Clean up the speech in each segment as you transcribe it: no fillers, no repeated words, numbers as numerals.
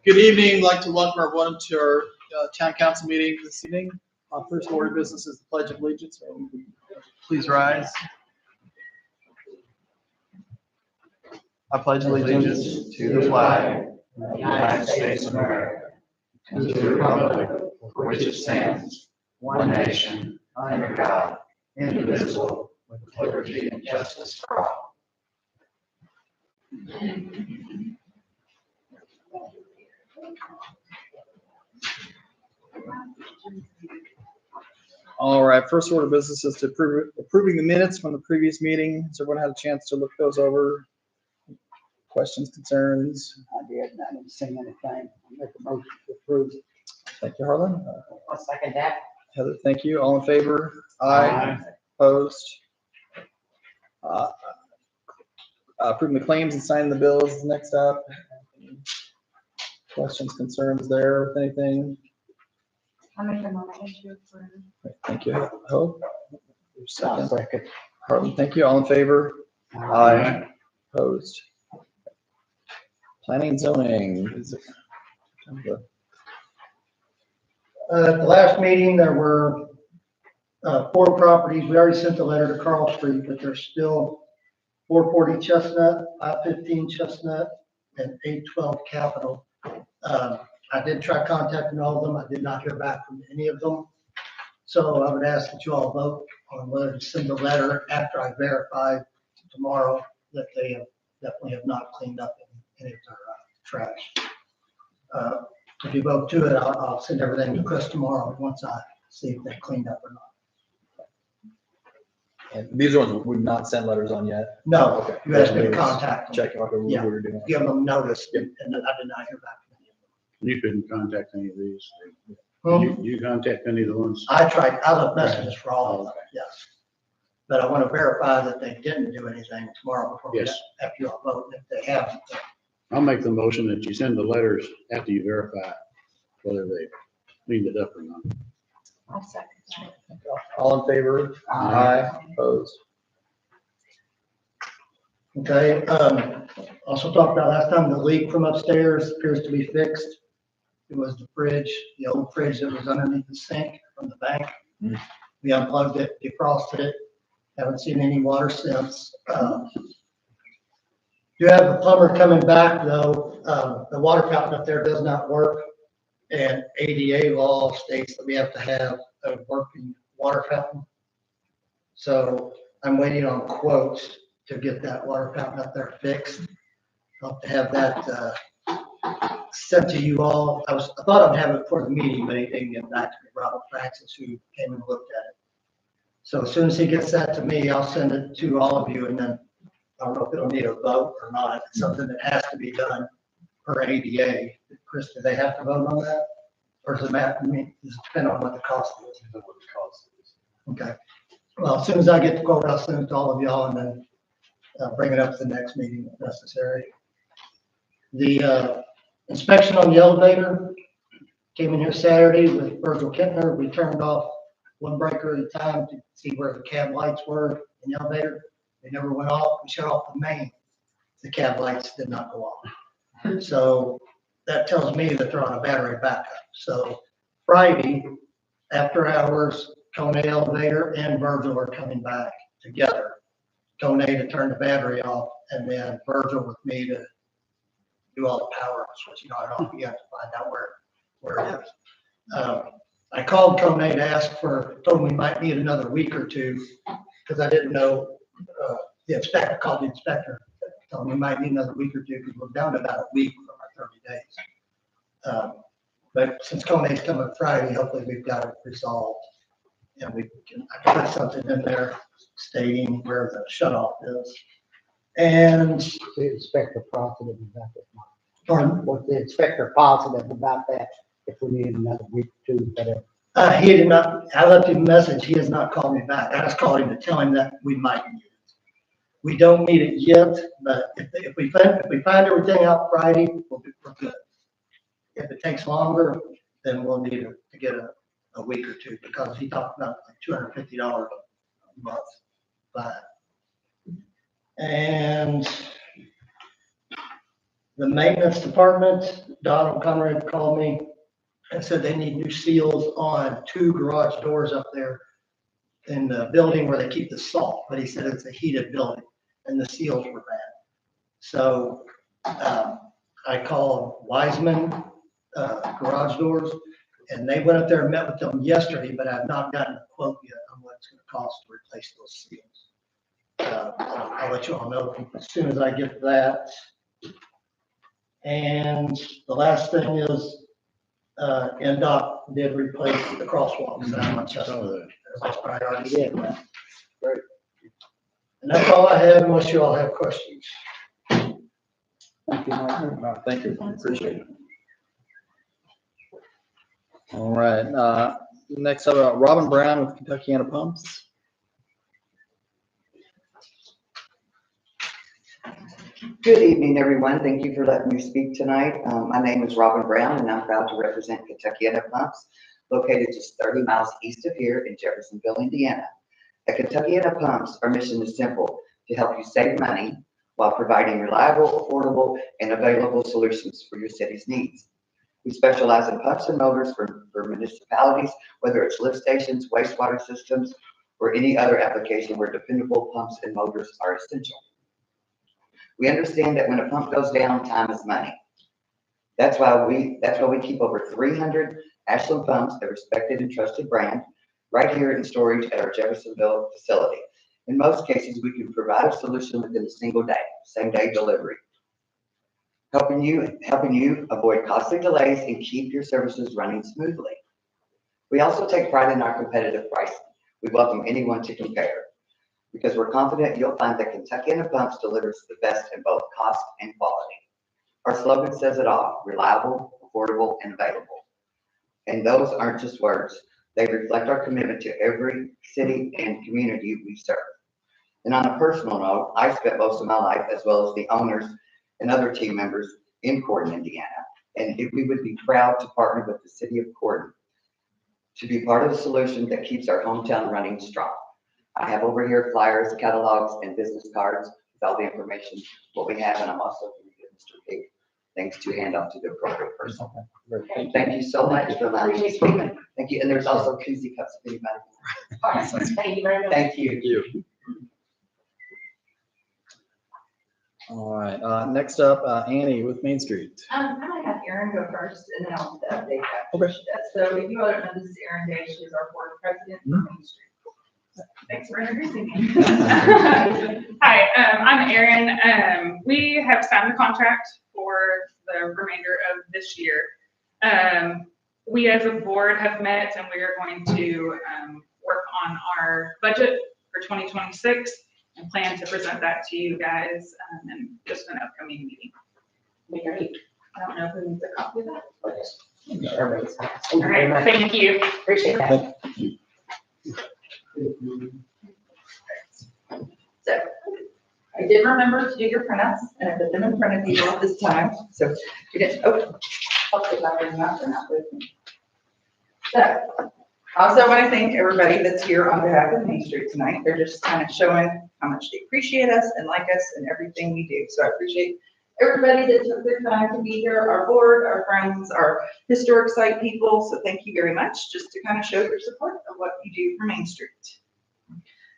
Good evening. I'd like to welcome everyone to our town council meeting this evening. Our first order of business is the Pledge of Allegiance. Please rise. I pledge allegiance to the flag of the United States of America and to the republic for which it stands, one nation, under God, indivisible, with liberty and justice for all. All right, first order of business is to approving the minutes from the previous meeting. Has everyone had a chance to look those over? Questions, concerns? I didn't see anything. I'll make a motion to approve. Thank you, Harlan. I'll second that. Heather, thank you. All in favor? Aye. Opposed? Approving the claims and signing the bills is next up. Questions, concerns there with anything? I'll make a motion to approve. Thank you. Hope. I'll Second. second. Harlan, thank you. All in favor? Aye. Opposed? Planning and zoning. Is it? At the last meeting, there were 4 properties. We already sent the letter to Carl Street, but there's still 440 Chestnut, 515 Chestnut, and 812 Capitol. I did try contacting all of them. I did not hear back from any of them. So I would ask that you all vote on whether to send a letter after I verify tomorrow that they definitely have not cleaned up any of their trash. If you vote to it, I'll send everything to Chris tomorrow once I see if they cleaned up or not. And these are ones we've not sent letters on yet. No, Okay. you asked me to contact them, Check what we Yeah. were doing. give them notice, and I did not hear back from any of them. You couldn't contact any of these. Hmm? You contact any of the ones? I left messages for all of them, yes. But I want to verify that they didn't do anything tomorrow before we, Yes. after you all vote. If they haven't, then I'll make the motion that you send the letters after you verify whether they cleaned it up or not. I'll second that. All in favor? Aye. Opposed? okay, also talked about last time, the leak from upstairs appears to be fixed. It was the fridge, the old fridge that was underneath the sink from the bank. Mm. We unplugged it, defrosted it, haven't seen any water since. You have the plumber coming back though, the water fountain up there does not work. And ADA law states that we have to have a working water fountain. So I'm waiting on quotes to get that water fountain up there fixed. I'll have to have that sent to you all. I thought I'd have it for the meeting, but he didn't get back to me, Robert Francis, who came and looked at it. So as soon as he gets that to me, I'll send it to all of you, and then I don't know if it'll need a vote or not. It's something that has to be done per ADA. Chris, do they have to vote on that? Or does it matter? I mean, does it depend on what the cost is? Okay. Well, as soon as I get the quote, I'll send it to all of y'all, and then bring it up to the next meeting if necessary. The inspection on the elevator came in here Saturday with Virgil Kentner. We turned off one breaker at a time to see where the cab lights were in the elevator. They never went off. We shut off the main. The cab lights did not go off. So that tells me that they're on a battery backup. So Friday, after hours, Kone Elevator and Virgil are coming back together. Kone to turn the battery off, and then Virgil with me to do all the power switching on and off. You have to find out where it is. I called Kone to ask told him we might need another week or two, because I didn't know, the inspector called the inspector, told him we might need another week or two, because we're down to about a week from our 30 days. But since Kone's coming Friday, hopefully we've got it resolved. And I can put something in there stating where the shut off is. And The inspector positive about that. pardon? Was the inspector positive about that? If we need another week or two, whatever. He did not, I left him a message. He has not called me back. I just called him to tell him that we might need it. We don't need it yet, but if we find everything out Friday, we're good. If it takes longer, then we'll need to get a week or two, because he talked about like $250 month. But, and the maintenance department, Donald Conrad called me and said they need new seals on 2 garage doors up there in the building where they keep the salt, but he said it's a heated building and the seals were bad. So, I called Wiseman, Garage Doors, and they went up there and met with them yesterday, but I've not gotten a quote yet on what it's gonna cost to replace those seals. I'll let you all know as soon as I get that. And the last thing is, NDOT did replace the crosswalks down on Chestnut. Everybody's probably already seen that. Great. And that's all I have unless you all have questions. Thank you, Mike. Thank you, appreciate it. All right, next up, Robin Brown with Kentuckiana Pumps. Good evening, everyone. Thank you for letting me speak tonight. My name is Robin Brown, and I'm proud to represent Kentuckiana Pumps, located just 30 miles east of here in Jeffersonville, Indiana. At Kentuckiana Pumps, our mission is simple: to help you save money while providing reliable, affordable, and available solutions for your city's needs. We specialize in pumps and motors for municipalities, whether it's lift stations, wastewater systems, or any other application where dependable pumps and motors are essential. We understand that when a pump goes down, time is money. That's why we keep over 300 Ashland pumps, a respected and trusted brand, right here in storage at our Jeffersonville facility. In most cases, we can provide a solution within a single day, same-day delivery, helping you avoid costly delays and keep your services running smoothly. We also take pride in our competitive pricing. We welcome anyone to compare, because we're confident you'll find that Kentuckiana Pumps delivers the best in both cost and quality. Our slogan says it all: reliable, affordable, and available. And those aren't just words. They reflect our commitment to every city and community we serve. And on a personal note, I spent most of my life, as well as the owners and other team members, in Corydon, Indiana. And we would be proud to partner with the city of Corydon to be part of the solution that keeps our hometown running strong. I have over here flyers, catalogs, and business cards with all the information, what we have, and I'm also going to give Mr. Pig things to hand off to the appropriate person. Thank you so much for allowing me to speak. Thank you. And there's also koozie cups if anybody. Awesome. Thank you very much. Thank you. All right, next up, Annie with Main Street. I might have Erin go first and then I'll update that. Okay. So if you all don't know, this is Erin Day. She is our board president for Main Street. Thanks for introducing me. Hi, I'm Erin. We have signed the contract for the remainder of this year. We as a board have met and we are going to work on our budget for 2026 and plan to present that to you guys in just an upcoming meeting. Great. I don't know who needs a copy of that. Everybody's. All right, thank you. Appreciate that. So I did remember to do your printouts and I put them in front of you all this time. So you didn't, hopefully I bring that one up with me. So also want to thank everybody that's here on behalf of Main Street tonight. They're just kind of showing how much they appreciate us and like us and everything we do. So I appreciate everybody that took their time to be here, our board, our friends, our historic site people. So thank you very much, just to kind of show your support of what you do for Main Street.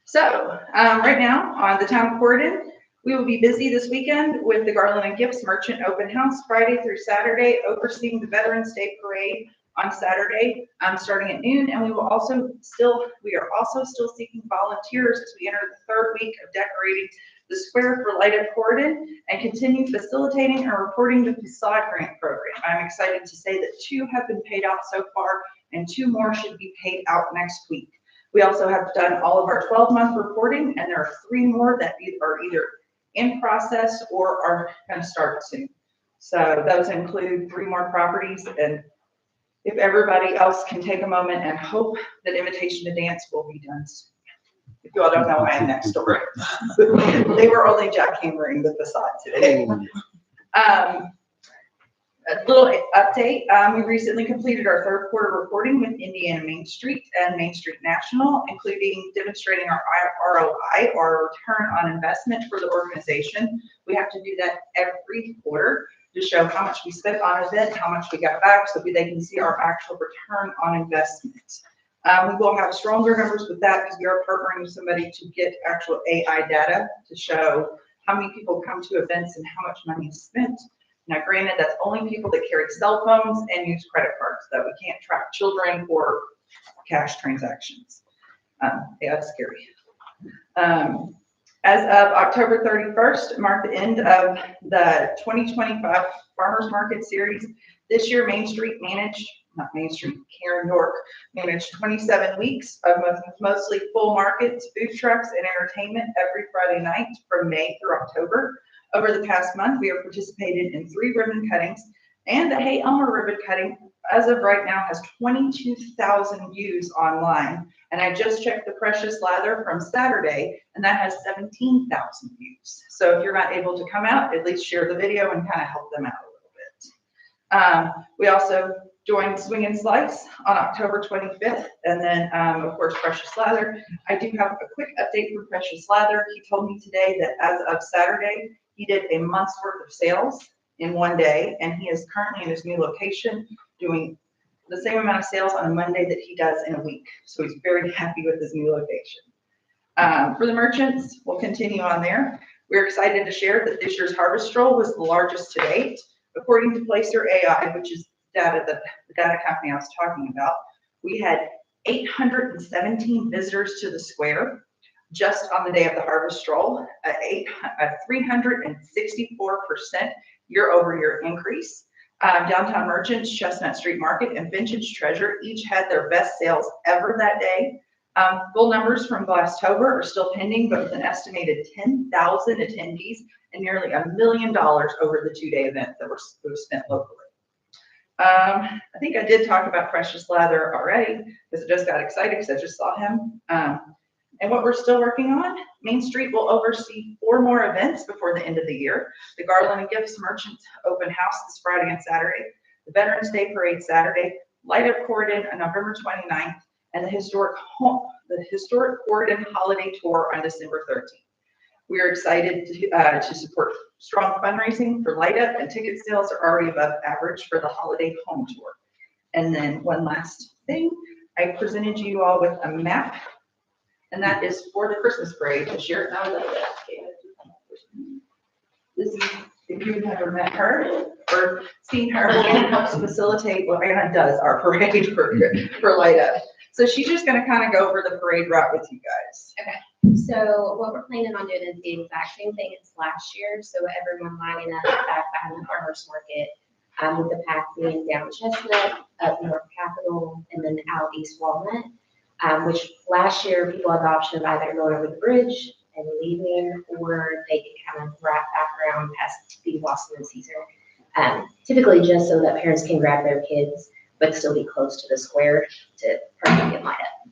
So right now on the town of Corydon, we will be busy this weekend with the Garland and Gifts Merchant Open House Friday through Saturday, overseeing the Veterans Day Parade on Saturday, starting at noon. And we are also still seeking volunteers as we enter the third week of decorating the square for Light of Corydon and continue facilitating and reporting the facade grant program. I'm excited to say that 2 have been paid out so far and 2 more should be paid out next week. We also have done all of our 12-month reporting, and there are 3 more that are either in process or are going to start soon. So those include 3 more properties, and if everybody else can take a moment and hope that Invitation to Dance will be done soon. If you all don't know, I am next door. They were only jackhammering the facade today. A little update, we recently completed our third quarter reporting with Indiana Main Street and Main Street National, including demonstrating our ROI, or return on investment for the organization. We have to do that every quarter to show how much we spent on an event, how much we got back, so they can see our actual return on investment. We will have stronger numbers with that because we are partnering with somebody to get actual AI data to show how many people come to events and how much money is spent. Now, granted, that's only people that carry cell phones and use credit cards, though. We can't track children or cash transactions. Yeah, that's scary. As of October 31st, marked the end of the 2025 Farmers Market Series. This year, Karen York managed 27 weeks of mostly full markets, food trucks, and entertainment every Friday night from May through October. Over the past month, we have participated in 3 ribbon cuttings, and the Hey Elmer ribbon cutting, as of right now, has 22,000 views online. And I just checked the Precious Lather from Saturday, and that has 17,000 views. So if you're not able to come out, at least share the video and kind of help them out a little bit. We also joined Swing and Slice on October 25th, and then of course Precious Lather. I do have a quick update for Precious Lather. He told me today that as of Saturday, he did a month's worth of sales in one day, and he is currently in his new location doing the same amount of sales on a Monday that he does in a week. So he's very happy with his new location. For the merchants, we'll continue on there. We're excited to share that this year's Harvest Stroll was the largest to date. According to Placer AI, which is the data company I was talking about, we had 817 visitors to the square just on the day of the Harvest Stroll, a 364% year-over-year increase. Downtown Merchants, Chestnut Street Market, and Vintage Treasure each had their best sales ever that day. Full numbers from Glasstober are still pending, but with an estimated 10,000 attendees and nearly $1 million over the 2-day event that was spent locally. I think I did talk about Precious Lather already because I just got excited because I just saw him. And what we're still working on, Main Street will oversee 4 more events before the end of the year. The Garland and Gifts Merchants Open House this Friday and Saturday, the Veterans Day Parade Saturday, Light Up Corydon on November 29th, and the historic Corydon Holiday Tour on December 13th. We are excited to support strong fundraising for Light Up, and ticket sales are already above average for the Holiday Home Tour. And then one last thing, I presented you all with a map, and that is for the Christmas parade this year. And I would like to ask Kayla to come up with me. This is, if you've never met her or seen her, Anna helps facilitate, well, Anna does our parade for Light Up. So she's just gonna kind of go over the parade route with you guys. Okay, so what we're planning on doing is the exact same thing as last year. So everyone lining up back behind the farmers market, with the path being down Chestnut, up North Capitol, and then out East Walnut. Which last year people had the option of either going over the bridge and leaving, or they could kind of wrap back around past the Blossom and Caesar. Typically just so that parents can grab their kids, but still be close to the square to partake in Light Up.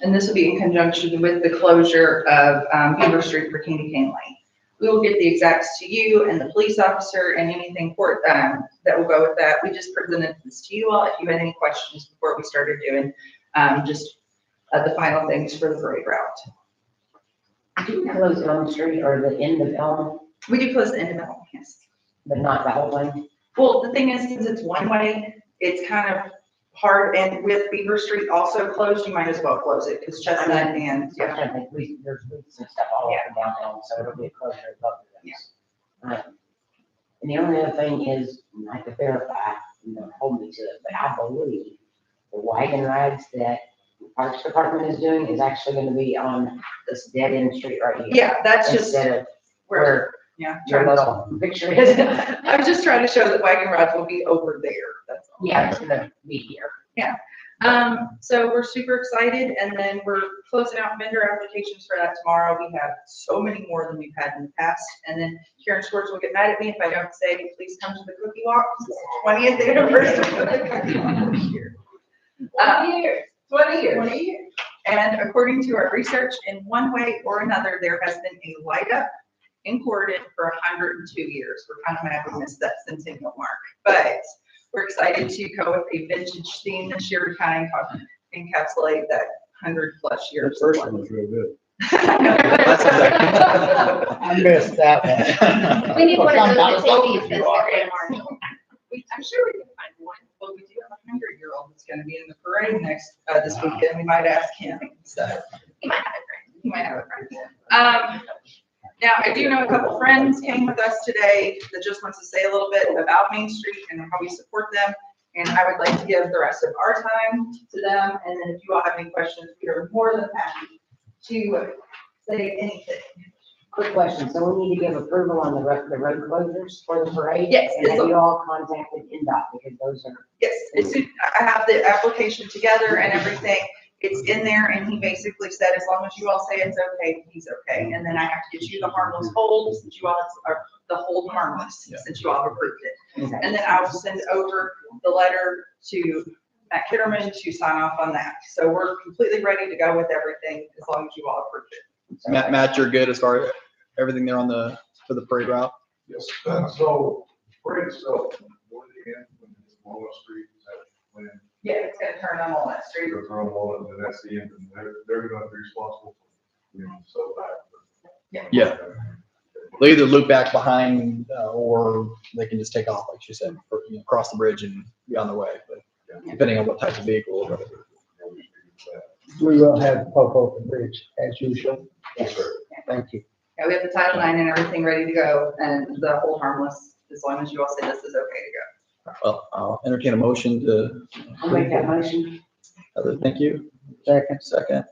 And this will be in conjunction with the closure of Beaver Street for Candy Cane Lane. We will get the exacts to you and the police officer and anything for, that will go with that. We just presented this to you all. If you had any questions before we started doing just the final things for the parade route. Do you close Elm Street or the end of Elm, We do close the end of Elm, yes. but not the whole thing? Well, the thing is, since it's one way, it's kind of hard, and with Beaver Street also closed, you might as well close it, because Chestnut and, Yeah, I think there's weeds and stuff all over downtown, so it'll be a closure of both of those. And the only other thing is, and I could verify, you know, hold me to it, but I believe the wagon rides that the Parks Department is doing is actually gonna be on this dead end street right here. yeah, that's just Instead of where, yeah. your little picture is. I was just trying to show that wagon rides will be over there, that's all. Yeah, it's gonna be here. So we're super excited, and then we're closing out vendor applications for that tomorrow. We have so many more than we've had in the past. And then Karen Schwartz will get mad at me if I don't say, please come to the cookie walk. It's the 20th anniversary of the cookie walk this year. 20 years. 20 years. 20 years. And according to our research, in one way or another, there has been a light up in Corridon for 102 years. We're kind of mad we missed that centennial mark, but we're excited to go with a vintage theme this year to kind of encapsulate that 100+ The years. first one was real good. I missed that one. We need one of Sometimes those those attendees you as are. the grand marshal. I'm sure we can find one. Well, we do have a 100-year-old that's going to be in the parade this weekend. We might ask him. So You might have a friend. he might have a friend. Now, I do know a couple friends came with us today that just wants to say a little bit about Main Street and how we support them. And I would like to give the rest of our time to them. And then if you all have any questions, we are more than happy to say anything. Quick question, so we need to give approval on the road closures for the parade? Yes, And have you all contacted NDOT, because those are, Yes, I have the application together and everything. It's in there, and he basically said, as long as you all say it's okay, he's okay. And then I have to get you the harmless hold, since you all, are the hold harmless, since you all have approved it. okay. And then I will send over the letter to Matt Kitterman to sign off on that. So we're completely ready to go with everything, as long as you all approve it. Matt, you're good as far as everything there on for the parade route? Yes, so, parade itself, one of the end, when it's Walnut Street, is that when Yeah, it's gonna turn on Walnut Street. you're throwing Walnut, and then that's the end, and they're gonna be responsible for, so back. Yeah. They'll either loop back behind, or they can just take off, like she said, cross the bridge and be on their way, but depending on what type of vehicle. We will have Popo at the bridge as usual. Yes, sir. Thank you. Yeah, we have the Title IX and everything ready to go, and the hold harmless, as long as you all say this is okay to go. Well, I'll entertain a motion to. I'll make that motion. Heather, thank you. Second. Second.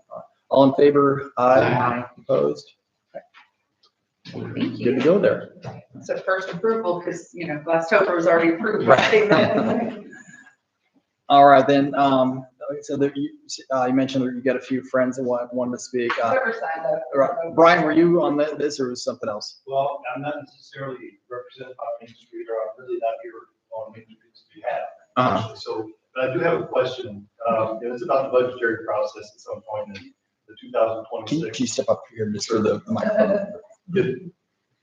All in favor? Aye. Opposed? Thank Good to go there. So first approval, because, last October was already approved, right? All right, then, so there, you mentioned that you got a few friends that wanted to speak. Whoever signed up. Right. Brian, were you on this or was something else? Well, I'm not necessarily represented by Main Street, or I'm really not here on Main Street's behalf. Uh-huh. So, but I do have a question, and it's about the budgetary process at some point in the Can you 2026. step up here just for the microphone?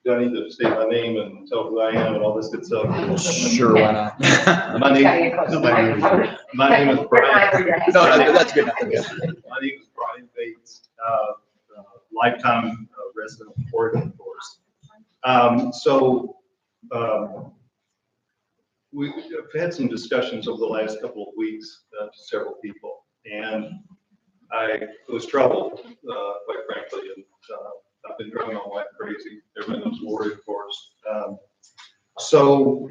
Do I need to state my name and tell who I am and all this good stuff? Sure, why not? My name, my name is Brian. No, that's good. My name is Brian Bates, lifetime resident of Oregon, of course. We've had some discussions over the last couple of weeks to several people, and I was troubled, quite frankly, and I've been driving my wife crazy. Everyone knows Lori, of course. So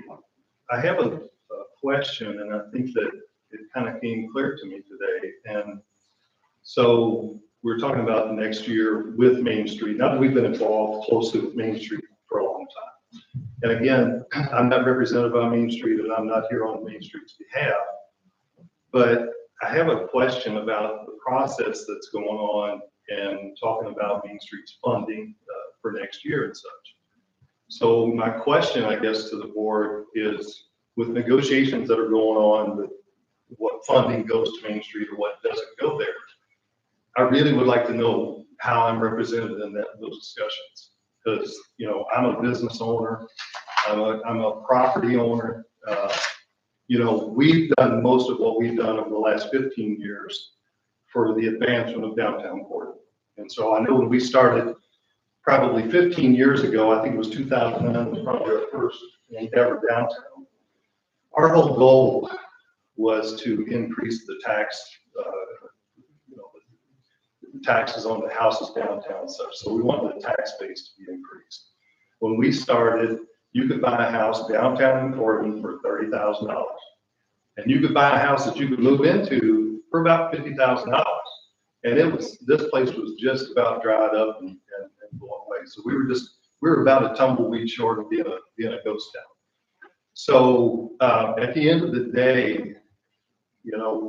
I have a question, and I think that it kind of came clear to me today. And so we're talking about the next year with Main Street. Now that we've been involved closely with Main Street for a long time. And again, I'm not represented by Main Street, and I'm not here on Main Street's behalf. But I have a question about the process that's going on and talking about Main Street's funding for next year and such. So my question, I guess, to the board is, with negotiations that are going on with what funding goes to Main Street or what doesn't go there, I really would like to know how I'm represented in those discussions. Because, I'm a business owner, I'm a property owner. We've done most of what we've done over the last 15 years for the advancement of downtown Corridon. And so I know when we started probably 15 years ago, I think it was 2009, was probably our first endeavor downtown. Our whole goal was to increase the taxes on the houses downtown and such. So we wanted the tax base to be increased. When we started, you could buy a house downtown in Corridon for $30,000. And you could buy a house that you could move into for about $50,000. And this place was just about dried up and going away. So we were about a tumbleweed short of being a ghost town. So at the end of the day,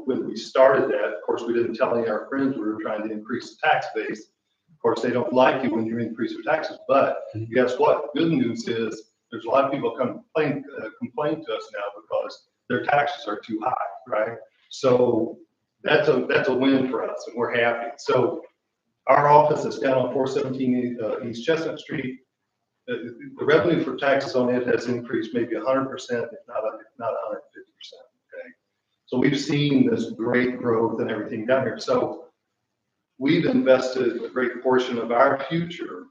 when we started that, of course, we didn't tell any of our friends we were trying to increase the tax base. Of course, they don't like you when you increase your taxes, but guess what? Good news is there's a lot of people complain to us now because their taxes are too high, right? So that's a win for us, and we're happy. So our office is down on 417 East Chestnut Street. the revenue for taxes on it has increased maybe 100%, if not 150%. Okay. So we've seen this great growth and everything down here. So we've invested a great portion of our future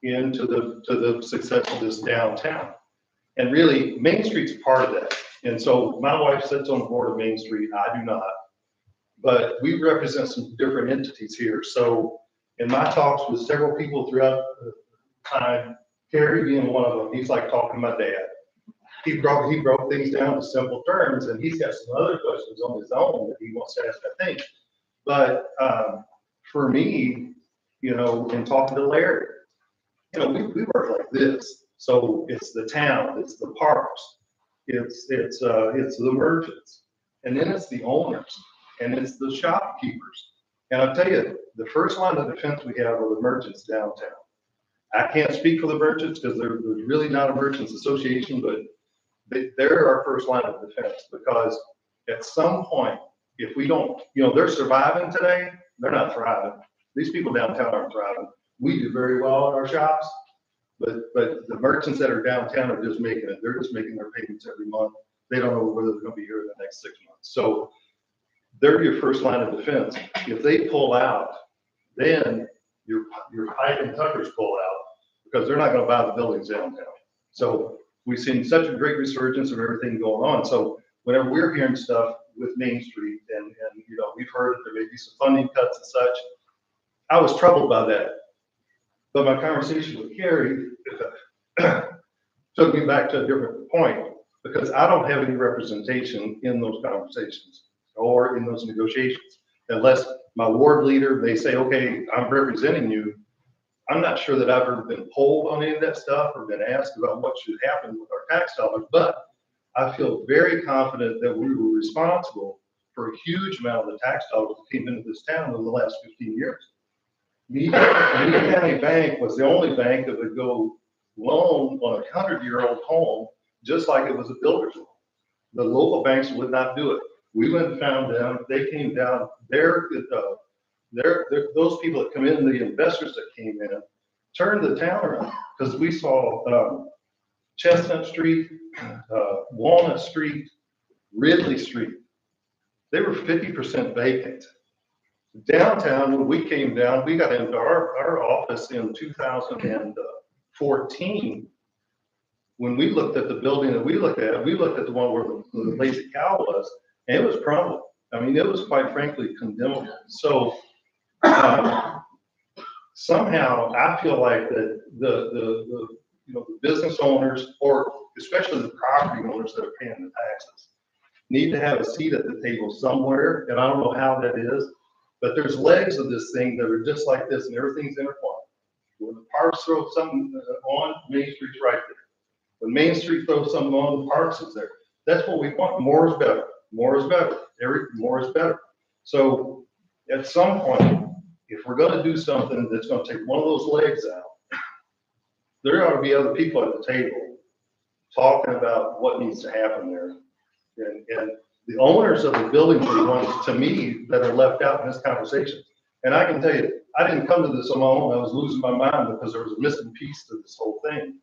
into the success of this downtown. And really, Main Street's part of that. And so my wife sits on the board of Main Street, I do not. But we represent some different entities here. So in my talks with several people throughout the time, Terry being one of them, he's like talking to my dad. He broke things down to simple terms, and he's got some other questions on his own that he wants to ask, I think. But for me, you know, in talking to Larry, you know, we work like this. So it's the town, it's the parks, it's the merchants, and then it's the owners, and it's the shopkeepers. And I'll tell you, the first line of defense we have are the merchants downtown. I can't speak for the merchants because there's really not a merchants association, but they're our first line of defense, because at some point, if we don't, you know, they're surviving today, they're not thriving. These people downtown aren't thriving. We do very well in our shops, but the merchants that are downtown are just making it. They're just making their payments every month. They don't know whether they're going to be here in the next 6 months. So they're your first line of defense. If they pull out, then your Pike and Tuckers pull out, because they're not going to buy the buildings downtown. So we've seen such a great resurgence of everything going on. So whenever we're hearing stuff with Main Street, and you know, we've heard that there may be some funding cuts and such, I was troubled by that. But my conversation with Carrie took me back to a different point, because I don't have any representation in those conversations or in those negotiations. Unless my ward leader, they say, okay, I'm representing you. I'm not sure that I've ever been polled on any of that stuff or been asked about what should happen with our tax dollars, but I feel very confident that we were responsible for a huge amount of the tax dollars that came into this town in the last 15 years. Meade County Bank was the only bank that would go loan on a 100-year-old home, just like it was a builder's loan. The local banks would not do it. We went and found them. They came down. Those people that come in, the investors that came in, turned the town around, because we saw Chestnut Street, Walnut Street, Ridley Street. They were 50% vacant. Downtown, when we came down, we got into our office in 2014. When we looked at the building that we looked at the one where the Lazy Cow was, and it was crumbling. I mean, it was quite frankly condemnable. So somehow I feel like that the business owners, or especially the property owners that are paying the taxes, need to have a seat at the table somewhere, and I don't know how that is, but there's legs of this thing that are just like this, and everything's intertwined. When the parks throw something on, Main Street's right there. When Main Street throws something on, the parks is there. That's what we want. More is better. More is better. More is better. So at some point, if we're going to do something that's going to take one of those legs out, there ought to be other people at the table talking about what needs to happen there. And the owners of the buildings are the ones, to me, that are left out in this conversation. And I can tell you, I didn't come to this on my own. I was losing my mind because there was a missing piece to this whole thing.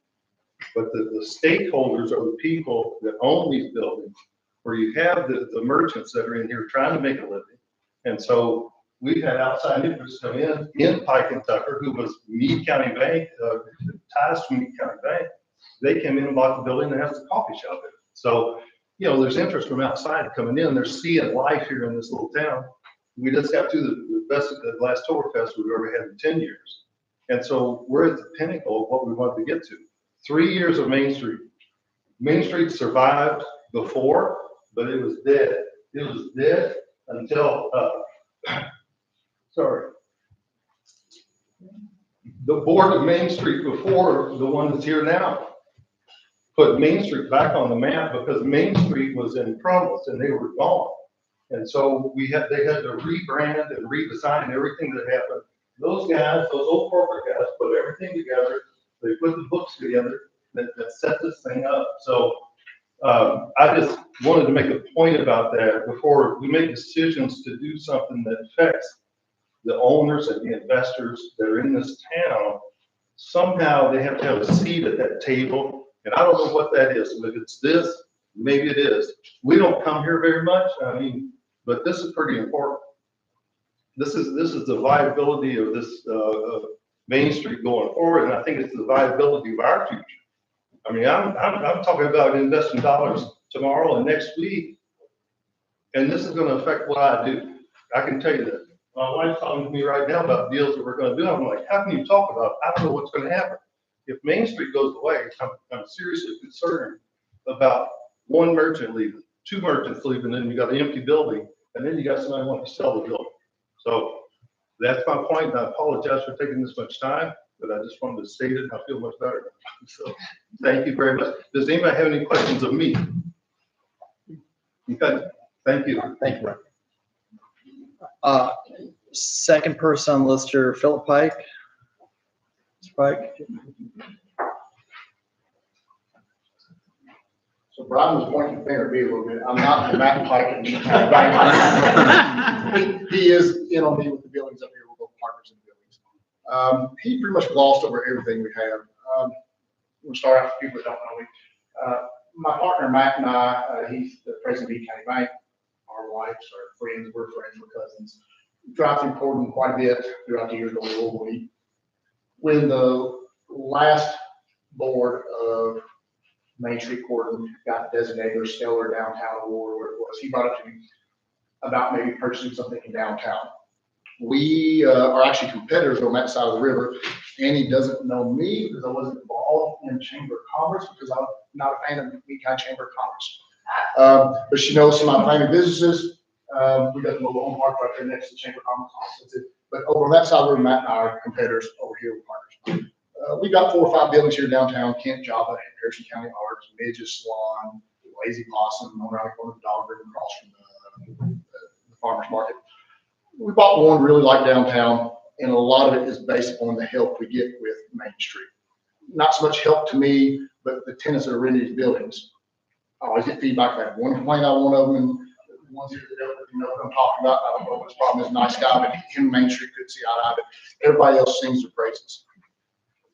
But the stakeholders are the people that own these buildings, where you have the merchants that are in here trying to make a living. And so we've had outside interests come in Pike and Tucker, who was Meade County Bank, ties to Meade County Bank. They came in and bought the building that has the coffee shop in it. So, you know, there's interest from outside coming in. They're seeing life here in this little town. We just got through the best of the last Oktoberfest we've ever had in 10 years. And so we're at the pinnacle of what we wanted to get to. 3 years of Main Street. Main Street survived before, but it was dead. It was dead until, the board of Main Street before the one that's here now put Main Street back on the map, because Main Street was in crumbles and they were gone. And so they had to rebrand and redesign everything that happened. Those guys, those old corporate guys, put everything together. They put the books together that set this thing up. So I just wanted to make a point about that before we make decisions to do something that affects the owners and the investors that are in this town, somehow they have to have a seat at that table, and I don't know what that is. If it's this, maybe it is. We don't come here very much, I mean, but this is pretty important. This is the viability of this, Main Street going forward, and I think it's the viability of our future. I mean, I'm talking about investing dollars tomorrow and next week, and this is gonna affect what I do. I can tell you that. My wife's talking to me right now about deals that we're gonna do. I'm like, how can you talk about it? I don't know what's gonna happen. If Main Street goes away, I'm seriously concerned about one merchant leaving, two merchants leaving, then you got an empty building, and then you got somebody wanting to sell the building. So that's my point, and I apologize for taking this much time, but I just wanted to state it, and I feel much better. So, thank you very much. Does anybody have any questions of me? Okay, thank you. Thank you, Brian. Second person on the list here, Philip Pike. Mr. Pike? So Brian was pointing the finger at me a little bit. I'm not the Matt Pike. He is in on me with the buildings up here. We're both partners in the buildings. He pretty much glossed over everything we have. We'll start out for people that don't know me. My partner, Matt, and I, he's the president of East County Bank. Our wives are friends. We're friends. We're cousins. Drive through Corden quite a bit throughout the years going to Louisville. When the last board of Main Street Corden got designated or Stellar Downtown Award, where it was, he brought up to me about maybe purchasing something in downtown. We are actually competitors on that side of the river. Annie doesn't know me because I wasn't involved in Chamber of Commerce because I'm not a fan of the Meade County Chamber of Commerce. But she knows some of my family businesses. We got the mobile home park right there next to the Chamber of Commerce office. But over on that side of the river, Matt and I are competitors. Over here, we're partners. We got 4 or 5 buildings here downtown: Kent, Java, Harrison County Arts, Midges, Swan, Lazy Possum, around the corner of the Dog River, across from the farmer's market. We bought one really like downtown, and a lot of it is based on the help we get with Main Street. Not so much help to me, but the tenants that are in these buildings. I always get feedback. I had one complaint on one of them, and the ones here that you know what I'm talking about. I don't know what his problem is. Nice guy, but him and Main Street couldn't see eye to eye, but everybody else sings their praises.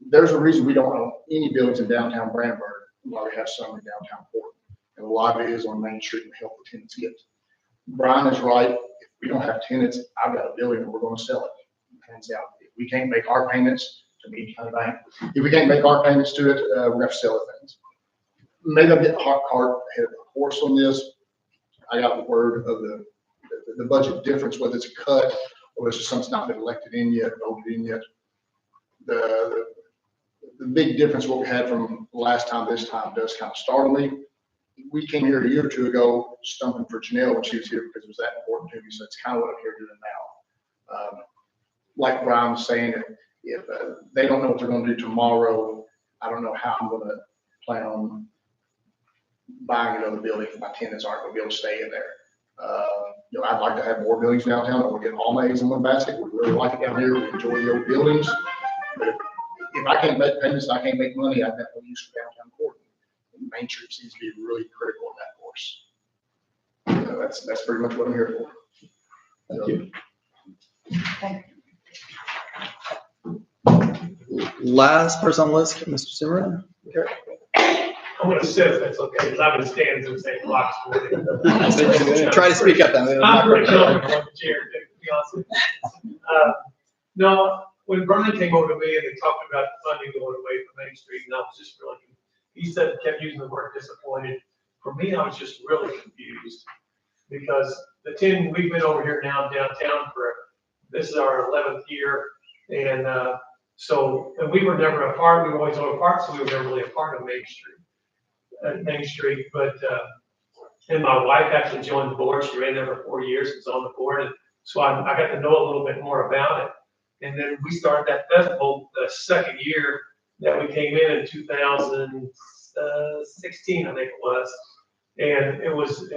There's a reason we don't own any buildings in downtown Brandenburg, while we have some in downtown Portland. And a lot of it is on Main Street and the help the tenants get. Brian is right. If we don't have tenants, I've got a building and we're going to sell it. Hands out. If we can't make our payments to Meade County Bank, if we can't make our payments to it, we're going to have to sell it things. Maybe I'm getting the hot cart ahead of the horse on this. I got the word of the budget difference, whether it's a cut or it's just something's not been elected in yet, voted in yet. The big difference what we had from last time, this time does kind of startle me. We came here a year or two ago stumping for Janelle when she was here because it was that important to me. So it's kind of what I'm here doing now. Like Brian was saying, if they don't know what they're going to do tomorrow, I don't know how I'm going to plan on buying another building if my tenants aren't going to be able to stay in there. You know, I'd like to have more buildings downtown. We're getting all my eggs in one basket. We really like it down here. We enjoy the old buildings. But if I can't make payments, I can't make money, I've got no use for downtown Corden. Main Street seems to be really critical in that course. That's pretty much what I'm here for. Thank you. Last person on the list, Mr. Zimmerman. Okay. I'm going to sit if that's okay, because I've been standing in the same box. Try to speak up then. I'm pretty comfortable in the chair, to be honest with you. No, when Brian came over to me and they talked about the funding going away from Main Street, and I was just really, he said, kept using the word disappointed. For me, I was just really confused because we've been over here now downtown this is our 11th year. And and we were never a part, we were always on a part, so we were never really a part of Main Street. But, and my wife actually joined the board. She ran there for 4 years, was on the board. And so I got to know a little bit more about it. And then we started that festival the second year that we came in 2016, I think it was. And it was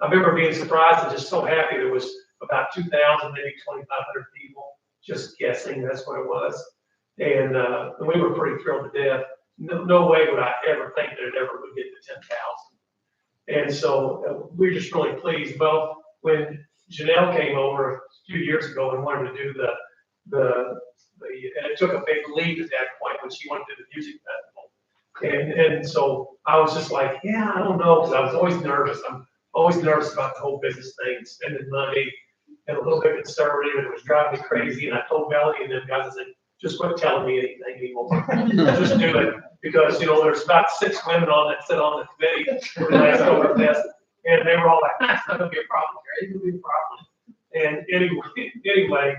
I remember being surprised and just so happy. There was about 2,000, maybe 2,500 people just guessing that's what it was. And we were pretty thrilled to death. No way would I ever think that it ever would get to 10,000. And so we're just really pleased. Well, when Janelle came over a few years ago and wanted to do the and took a big leap at that point when she went to the music festival. And so I was just like, yeah, I don't know, because I was always nervous. I'm always nervous about the whole business thing, spending money, and a little bit conservative, and it was driving me crazy. And I told Melanie and them guys, I said, just quit telling me anything anymore. Just do it. Because, you know, there's about 6 women on that sit on the committee for the last Oktoberfest, and they were all like, that's not gonna be a problem, Gary, it's gonna be a problem. And anyway,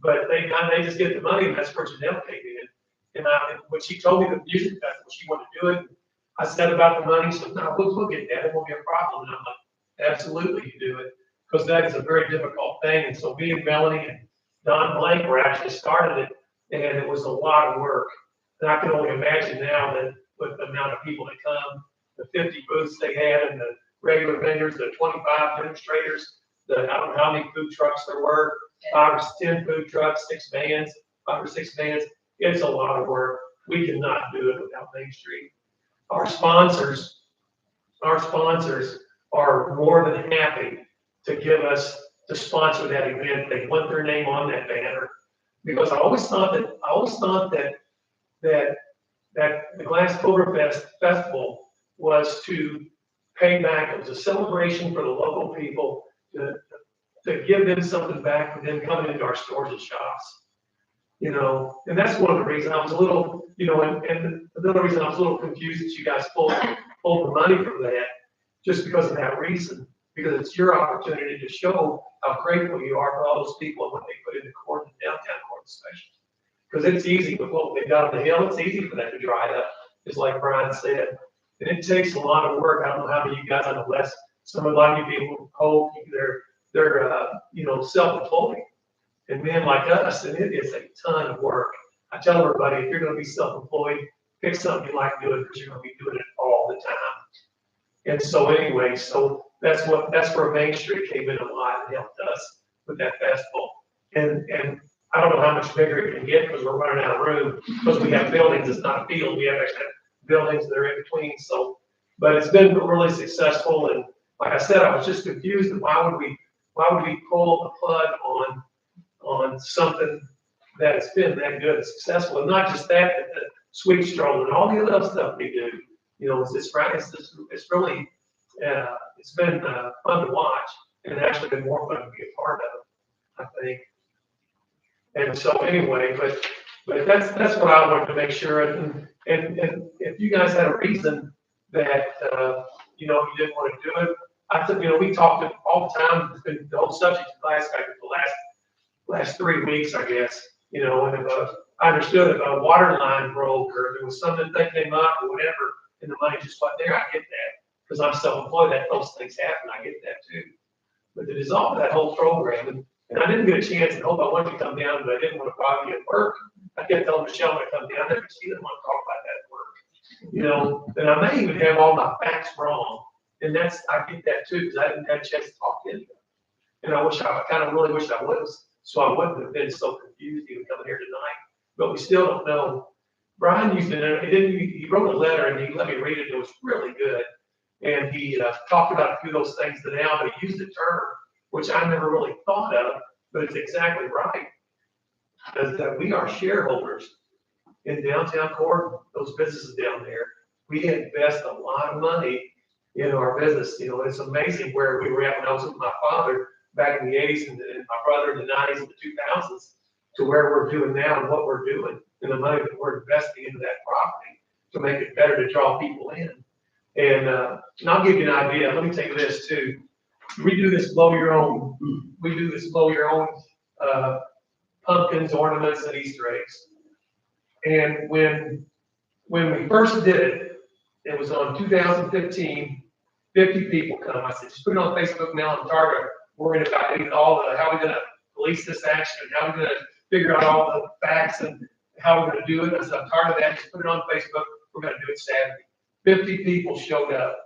but they just get the money, and that's where Janelle came in. And when she told me the music festival, she wanted to do it, I said about the money, she said, no, we'll get that, it won't be a problem. And I'm like, absolutely, you do it, because that is a very difficult thing. And so me and Melanie and Don Blank were actually started it, and it was a lot of work. And I can only imagine now that with the amount of people that come, the 50 booths they had, and the regular vendors, the 25 demonstrators, I don't know how many food trucks there were, 5 or 10 food trucks, 6 vans, 5 or 6 vans. It's a lot of work. We cannot do it without Main Street. Our sponsors are more than happy to give us, to sponsor that event. They want their name on that banner. Because I always thought that the Glass-Oktoberfest Festival was to pay back. It was a celebration for the local people to give them something back for them coming into our stores and shops. You know, and that's one of the reasons I was a little, you know, and another reason I was a little confused that you guys pulled the money from that, just because of that reason. Because it's your opportunity to show how grateful you are for all those people and what they put into court, and downtown court especially. Because it's easy with what they've got on the hill, it's easy for that to dry up, just like Brian said. And it takes a lot of work. I don't know how many of you guys, I know less, a lot of you people hope they're you know, self-employed. And men like us, and it is a ton of work. I tell everybody, if you're gonna be self-employed, pick something you like doing, because you're gonna be doing it all the time. And so anyway, so that's where Main Street came in a lot and helped us with that festival. And I don't know how much bigger it can get, because we're running out of room, because we have buildings, it's not a field, we have actually buildings that are in between, so. But it's been really successful, and like I said, I was just confused, and why would we pull the plug on something that has been that good and successful? And not just that, but the sweet stroll and all the other stuff we do. You know, it's really, it's been fun to watch, and actually been more fun to be a part of, I think. And so anyway, but that's what I wanted to make sure. And if you guys had a reason that you know, you didn't want to do it, I think, you know, we talked all the time. It's been the whole subject of class back for the last 3 weeks, I guess. You know, and if I understood if a water line broke, or if it was something that came up or whatever, and the money just wasn't there, I get that, because I'm self-employed. That those things happen. I get that too. But to dissolve that whole program, and I didn't get a chance, and hope I wanted to come down, but I didn't want to bother you at work. I kept telling Michelle when I come down there, she didn't want to talk about that at work. You know, and I may even have all my facts wrong, and I get that too, because I didn't have a chance to talk to anyone. And I kind of really wish I was, so I wouldn't have been so confused even coming here tonight. But we still don't know. Brian used it, he wrote a letter, and he let me read it. It was really good, and he talked about a few of those things today, but he used a term which I never really thought of, but it's exactly right. Is that we are shareholders in downtown Court, those businesses down there. We invest a lot of money in our business. You know, it's amazing where we were at when I was with my father back in the 80s, and my brother in the 90s and the 2000s, to where we're doing now and what we're doing, and the money that we're investing into that property to make it better to draw people in. And I'll give you an idea. Let me tell you this too. We do this blow your own pumpkins, ornaments, and Easter eggs. And when we first did it, it was on 2015, 50 people come. I said, just put it on Facebook now and Target. Worried about how we're gonna police this action, and how we're gonna figure out all the facts and how we're gonna do it. I said, I'm tired of that, just put it on Facebook. We're gonna do it Saturday. 50 people showed up,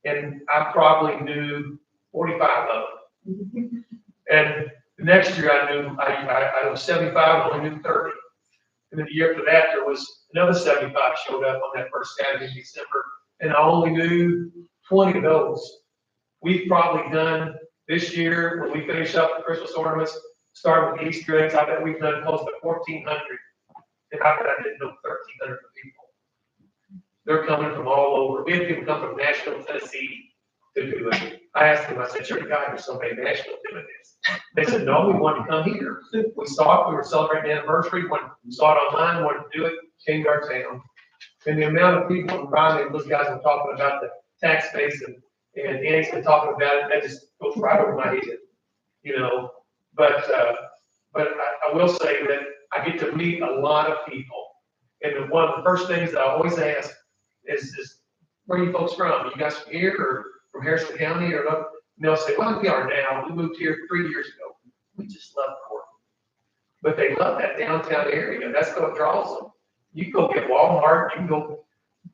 and I probably knew 45 of them. And the next year I was 75, I only knew 30. And then the year after that, there was another 75 showed up on that first Saturday in December, and I only knew 20 of those. We've probably done this year, when we finish up the Christmas ornaments, Start with Easter eggs, I bet we've done close to 1,400. And I bet I didn't know 1,300 people. They're coming from all over. We had people come from Nashville, Tennessee to do it. I asked them, I said, sure, God, there's somebody in Nashville doing this. They said, no, we want to come here. We saw it, we were celebrating the anniversary, when we saw it online, wanted to do it, came to our town. And the amount of people, and Brian and those guys were talking about the tax base, and Annie's been talking about it, that just goes right over my head, you know? But I will say that I get to meet a lot of people. And one of the first things that I always ask is where are you folks from? You guys from here or from Harrison County or not? And they'll say, well, we are now. We moved here 3 years ago. We just love Portland. But they love that downtown area. That's what draws them. You can go get Walmart, you can go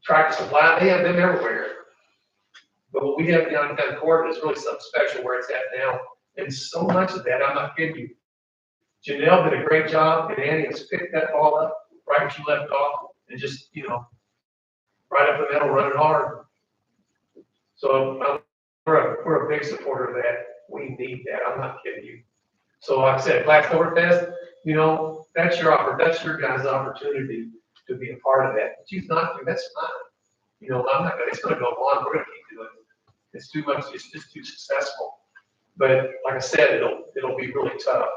Tractor Supply, they have them everywhere. But what we have downtown Portland is really something special where it's at now. And so much of that, I'm not kidding you. Janelle did a great job, and Annie has picked that ball up right where she left off, and just, you know, right up the middle, running hard. So we're a big supporter of that. We need that. I'm not kidding you. So like I said, Blacktoberfest, you know, that's your guys' opportunity to be a part of that. But you not to, that's fine. You know, I'm not gonna, it's gonna go on. We're gonna keep doing it. It's too much. It's just too successful. But like I said, it'll be really tough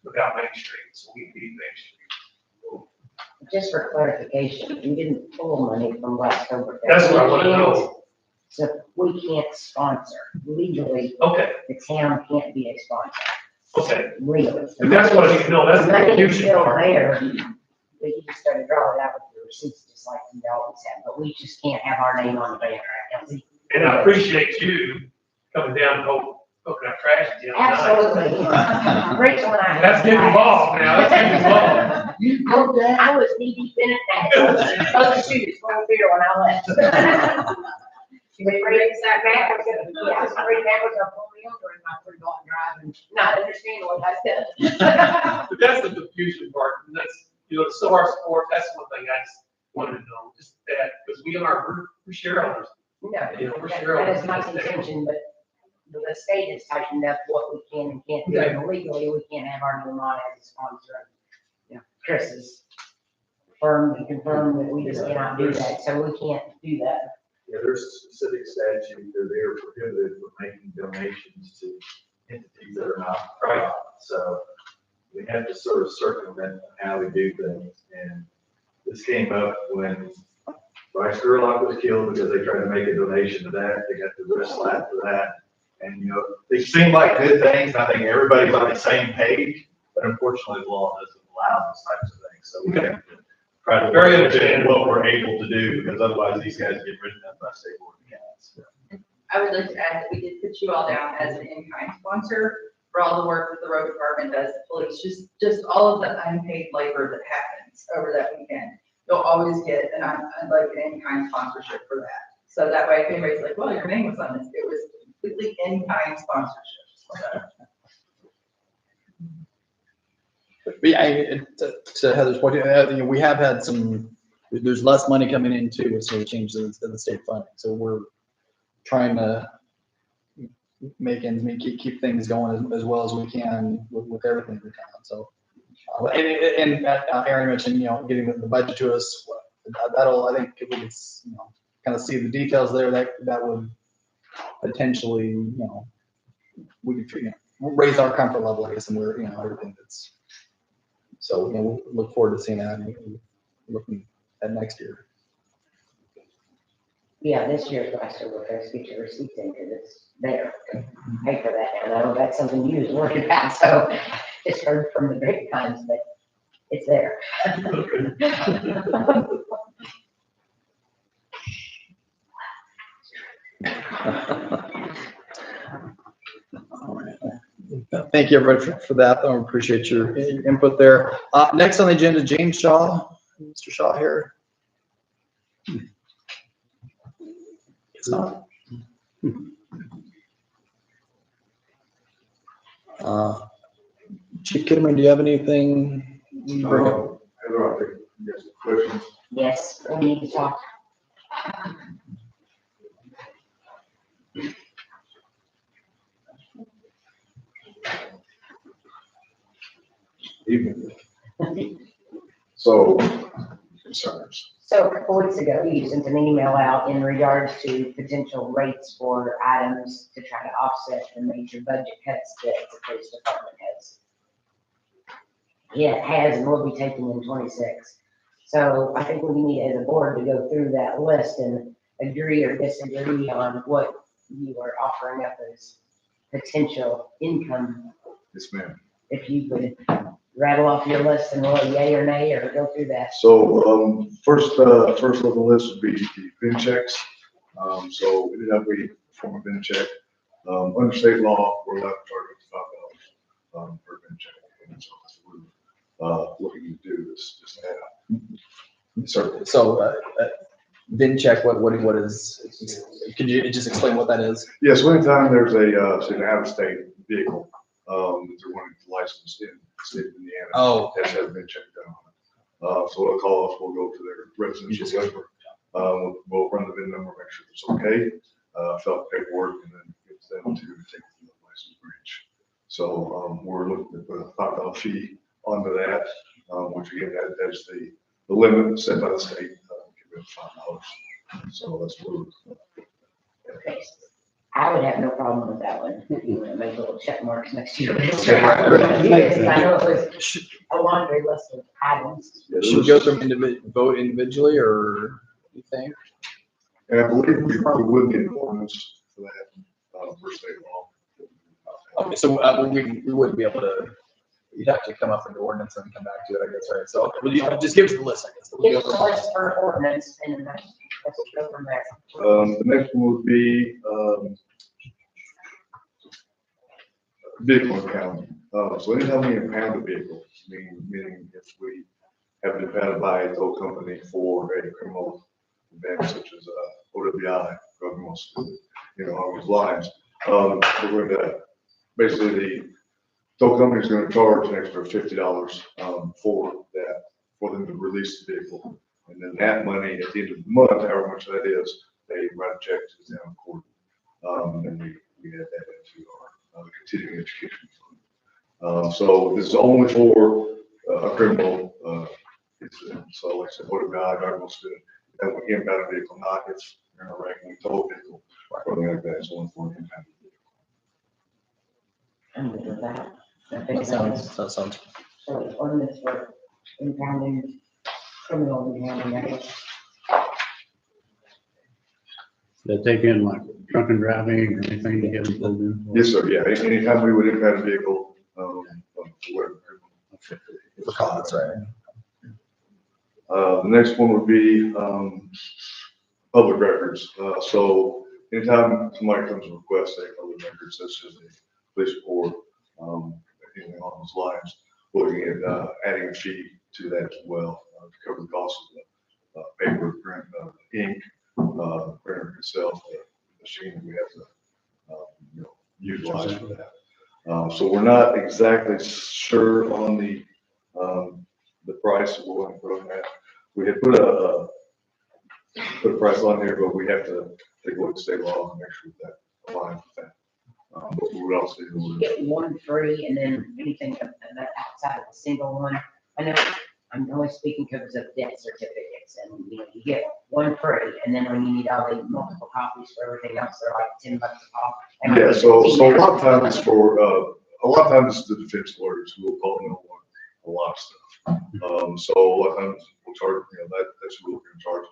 without Main Street. So we need Main Street. Just for clarification, we didn't pull money from Blacktoberfest. That's what I want to know. So we can't sponsor legally. Okay. The town can't be a sponsor. Okay. Legally. And that's what I need to know. That's the money is confusion still part. there. But you just gotta draw it out with your receipts, just like you always have. But we just can't have our name on the banner. And I appreciate you coming down and hooking up trash at the end of the night. Absolutely. Rachel and I. That's getting involved now. That's getting involved. You broke that? I was knee deep in it. Other shoes, full beer when I left. She was ready to sat back. I was afraid that was a pull me over and I was going driving, not understanding what I said. But that's the confusion part. And that's, you know, so our support, that's one thing I just wanted to know. Just that, because we're shareholders. No, You know, we're that shareholders. is my contention, but the state has tightened up what we can and can't do. And legally, we can't have our name on as a sponsor. You know, Chris has confirmed that we just cannot do that, so we can't do that. Yeah, there's a specific statute that they're prohibited from making donations to entities that are not profit. So we have to sort of circumvent how we do things. And this came up when Bryce Gerlach was killed because they tried to make a donation to that. They got the wrist slap for that. And, you know, they seem like good things. I think everybody's on the same page, but unfortunately the law doesn't allow those types of things. So we have to try to Very understand what we're able to do, because otherwise these guys get written up by state board of accounts. I would like to add that we did put you all down as an in-kind sponsor for all the work that the road department does, the police, just all of the unpaid labor that happens over that weekend. You'll always get like an in-kind sponsorship for that. So that way, if anybody's like, well, your name was on this, it was completely in-kind sponsorship. But yeah, to Heather's point, you know, we have had there's less money coming in too, so we changed the state funding. So we're trying to make ends meet, keep things going as well as we can with everything we can. So, and Aaron mentioned, you know, getting the budget to us. That'll, I think, if we could, you know, kind of see the details there, that would potentially, you know, we could, you know, raise our comfort level, I guess, and we're, you know, everything that's. So, you know, we'll look forward to seeing that and looking at next year. Yeah, this year's Blacktoberfest, get your receipts in because it's there. Pay for that. And I know that's something you was worried about, so just heard from the grapevines, but it's there. All right. Thank you, everybody, for that. I appreciate your input there. Next on the agenda, James Shaw. Mr. Shaw here. It's not. Chief Kitterman, do you have anything? Heather, I think you have some questions. Yes, we need to talk. Evening. So, concerns. So a couple weeks ago, you sent an email out in regards to potential rates for items to try to offset the major budget cuts that the police department has. Yeah, has and will be taking in 26. So I think we need as a board to go through that list and agree or disagree on what you are offering up as potential income. Yes, ma'am. If you could rattle off your list and roll yay or nay or go through that. So, first on the list would be the VIN checks. So anytime we perform a VIN check, under state law, we're allowed to charge $55 per VIN check. And so that's what we're looking to do is just add. Certainly. So, VIN check, what is, could you just explain what that is? Yes, so anytime there's say an out-of-state vehicle, that they're wanting to license in the state of Indiana. Oh. That has been checked done on it. So they'll call us, we'll go to their residential number. We'll run the VIN number, make sure it's okay, fill out paperwork, and then get them to take the license branch. So, we're looking to put a $5 fee onto that, which again, that's the limit set by the state, give it $5. So that's what Okay. I would have no problem with that one. You want to make little check marks next to your list. Okay. I know it was a laundry list of items. Should we go through them vote individually, or you think? And I believe we probably would need an ordinance for that, for state law. Okay, so we wouldn't be able to, you'd have to come up with the ordinance and come back to it, I guess, right? So will you just give us the list, I guess. Give us the list for ordinance and then let's go from there. The next one would be, vehicle impounding. So anytime we impound a vehicle, meaning if we have been impounded by a tow company for a criminal event such as OWI, drug most, along those lines, we're going to, basically the tow company is going to charge an extra $50 for that, for them to release the vehicle. And then that money at the end of the month, however much that is, they write a check to the town court. And we add that into our continuing education fund. So this is only for a criminal incident. So like I said, what about driver student, and we impound a vehicle, not if you're in a wreck and we tow a vehicle, or something like that, it's only for an impound vehicle. I'm good with that. I think That sounds. so ordinance for impounding, criminal impounding, I guess. They take in like drunken driving or anything to get them pulled in? Yes, sir, yeah, anytime we would impound a vehicle, whatever. For cause, right? The next one would be, public records. So anytime somebody comes and requests a public record, such as a police report, anything along those lines, looking at, adding a fee to that as well, to cover the cost of the, paper, print, ink, printer itself, the machine that we have to, utilize for that. So we're not exactly sure on the price that we're going to put on that. We had put a price on here, but we have to take a look at state law and make sure that aligns with that. But we would also do. You get one free and then anything that outside of a single one. I know I'm only speaking because of death certificates and you get one free and then when you need all the multiple copies for everything else, they're like $10 a pop. Yeah, so a lot of times for, a lot of times it's the defense lawyers who will call in a lot of stuff. So a lot of times we'll charge, that's what we're going to charge.